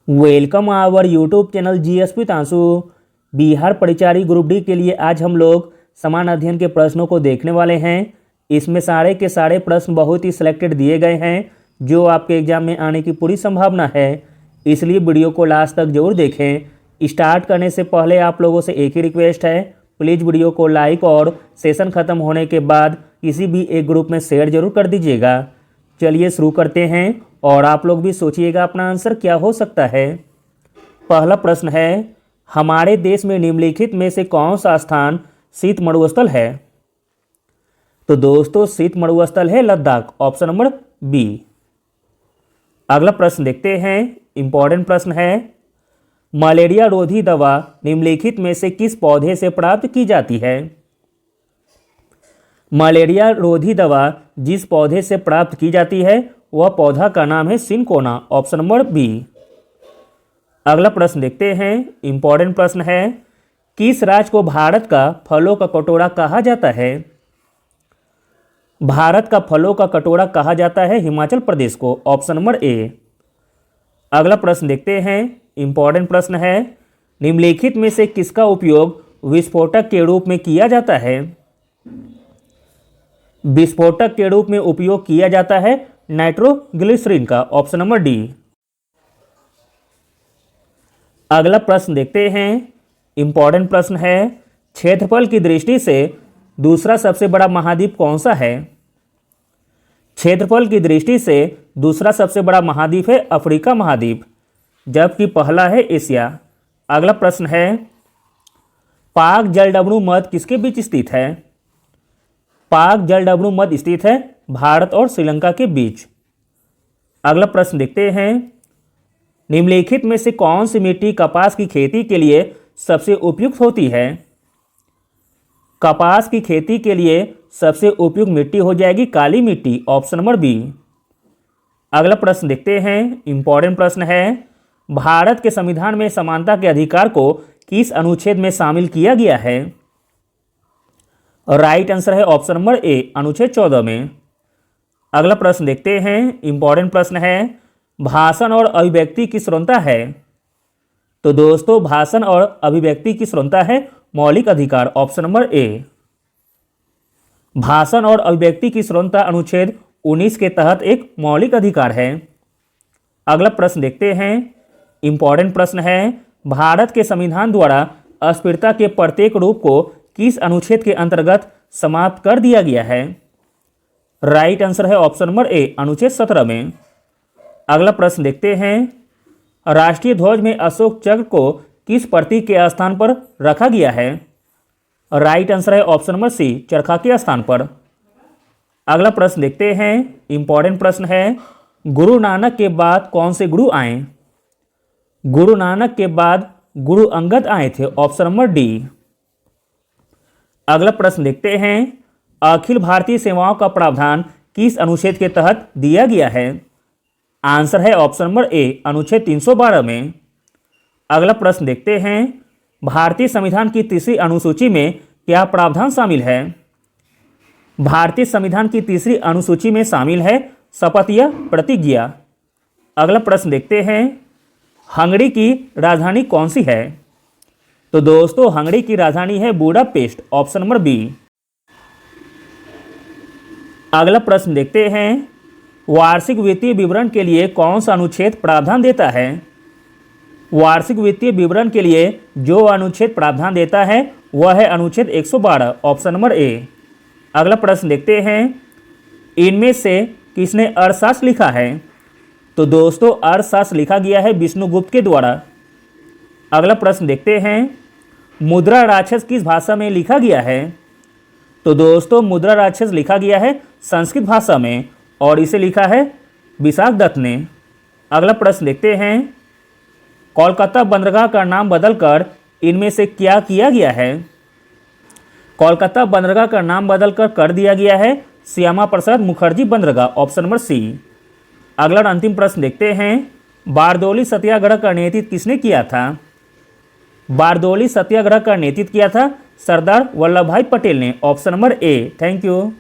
Welcome our YouTube channel GSP तांसु। बिहार परिचारी group D के लिए आज हम लोग समान अध्ययन के प्रश्नों को देखने वाले हैं। इसमें सारे के सारे प्रश्न बहुत ही सिलेक्टेड दिए गए हैं जो आपके एग्जाम में आने की पूरी संभावना है, इसलिए वीडियो को लास्ट तक जरूर देखें। स्टार्ट करने से पहले आप लोगों से एक ही रिक्वेस्ट है, प्लीज़ वीडियो को लाइक और सेशन ख़त्म होने के बाद किसी भी एक ग्रुप में शेयर जरूर कर दीजिएगा। चलिए शुरू करते हैं और आप लोग भी सोचिएगा अपना आंसर क्या हो सकता है। पहला प्रश्न है, हमारे देश में निम्नलिखित में से कौन सा स्थान शीत मरुस्थल है? तो दोस्तों शीत मरुस्थल है लद्दाख, ऑप्शन नंबर बी। अगला प्रश्न देखते हैं, इंपॉर्टेंट प्रश्न है, मलेरिया रोधी दवा निम्नलिखित में से किस पौधे से प्राप्त की जाती है? मलेरिया रोधी दवा जिस पौधे से प्राप्त की जाती है वह पौधा का नाम है सिनकोना, ऑप्शन नंबर बी। अगला प्रश्न देखते हैं, इंपॉर्टेंट प्रश्न है, किस राज्य को भारत का फलों का कटोरा कहा जाता है? भारत का फलों का कटोरा कहा जाता है हिमाचल प्रदेश को, ऑप्शन नंबर ए। अगला प्रश्न देखते हैं, इंपॉर्टेंट प्रश्न है, निम्नलिखित में से किसका उपयोग विस्फोटक के रूप में किया जाता है? विस्फोटक के रूप में उपयोग किया जाता है नाइट्रोग्लिसरीन का, ऑप्शन नंबर डी। अगला प्रश्न देखते हैं, इंपॉर्टेंट प्रश्न है, क्षेत्रफल की दृष्टि से दूसरा सबसे बड़ा महाद्वीप कौन सा है? क्षेत्रफल की दृष्टि से दूसरा सबसे बड़ा महाद्वीप है अफ्रीका महाद्वीप, जबकि पहला है एशिया। अगला प्रश्न है, पाक जलडमरू मध्य किसके बीच स्थित है? पाक जलडमरू मध्य स्थित है भारत और श्रीलंका के बीच। अगला प्रश्न देखते हैं, निम्नलिखित में से कौन सी मिट्टी कपास की खेती के लिए सबसे उपयुक्त होती है? कपास की खेती के लिए सबसे उपयुक्त मिट्टी हो जाएगी काली मिट्टी, ऑप्शन नंबर बी। अगला प्रश्न देखते हैं, इंपॉर्टेंट प्रश्न है, भारत के संविधान में समानता के अधिकार को किस अनुच्छेद में शामिल किया गया है? राइट आंसर है ऑप्शन नंबर ए, अनुच्छेद 14 में। अगला प्रश्न देखते हैं, इंपॉर्टेंट प्रश्न है, भाषण और अभिव्यक्ति की स्वतंत्रता है? तो दोस्तों भाषण और अभिव्यक्ति की स्वतंत्रता है मौलिक अधिकार, ऑप्शन नंबर ए। भाषण और अभिव्यक्ति की स्वतंत्रता अनुच्छेद 19 के तहत एक मौलिक अधिकार है। अगला प्रश्न देखते हैं, इंपॉर्टेंट प्रश्न है, भारत के संविधान द्वारा अस्पृश्यता के प्रत्येक रूप को किस अनुच्छेद के अंतर्गत समाप्त कर दिया गया है? राइट आंसर है ऑप्शन नंबर ए, अनुच्छेद 17 में। अगला प्रश्न देखते हैं, राष्ट्रीय ध्वज में अशोक चक्र को किस प्रतीक के स्थान पर रखा गया है? राइट आंसर है ऑप्शन नंबर सी, चरखा के स्थान पर। अगला प्रश्न देखते हैं, इंपॉर्टेंट प्रश्न है, गुरु नानक के बाद कौन से गुरु आए? गुरु नानक के बाद गुरु अंगद आए थे, ऑप्शन नंबर डी। अगला प्रश्न देखते हैं, अखिल भारतीय सेवाओं का प्रावधान किस अनुच्छेद के तहत दिया गया है? आंसर है ऑप्शन नंबर ए, अनुच्छेद 312 में। अगला प्रश्न देखते हैं, भारतीय संविधान की तीसरी अनुसूची में क्या प्रावधान शामिल है? भारतीय संविधान की तीसरी अनुसूची में शामिल है शपथ या प्रतिज्ञा। अगला प्रश्न देखते हैं, हंगरी की राजधानी कौन सी है? तो दोस्तों हंगरी की राजधानी है बुडापेस्ट, ऑप्शन नंबर बी। अगला प्रश्न देखते हैं, वार्षिक वित्तीय विवरण के लिए कौन सा अनुच्छेद प्रावधान देता है? वार्षिक वित्तीय विवरण के लिए जो अनुच्छेद प्रावधान देता है वह है अनुच्छेद 112, ऑप्शन नंबर ए। अगला प्रश्न देखते हैं, इनमें से किसने अर्थशास्त्र लिखा है? तो दोस्तों अर्थशास्त्र लिखा गया है विष्णुगुप्त के द्वारा। अगला प्रश्न देखते हैं, मुद्रा राक्षस किस भाषा में लिखा गया है? तो दोस्तों मुद्रा राक्षस लिखा गया है संस्कृत भाषा में और इसे लिखा है विशाख दत्त ने। अगला प्रश्न देखते हैं, कोलकाता बंदरगाह का नाम बदलकर इनमें से क्या किया गया है? कोलकाता बंदरगाह का नाम बदलकर कर दिया गया है श्यामा प्रसाद मुखर्जी बंदरगाह, ऑप्शन नंबर सी। अगला और अंतिम प्रश्न देखते हैं, बारदौली सत्याग्रह का नेतृत्व किसने किया था? बारदौली सत्याग्रह का नेतृत्व किया था सरदार वल्लभ भाई पटेल ने, option number A. Thank you.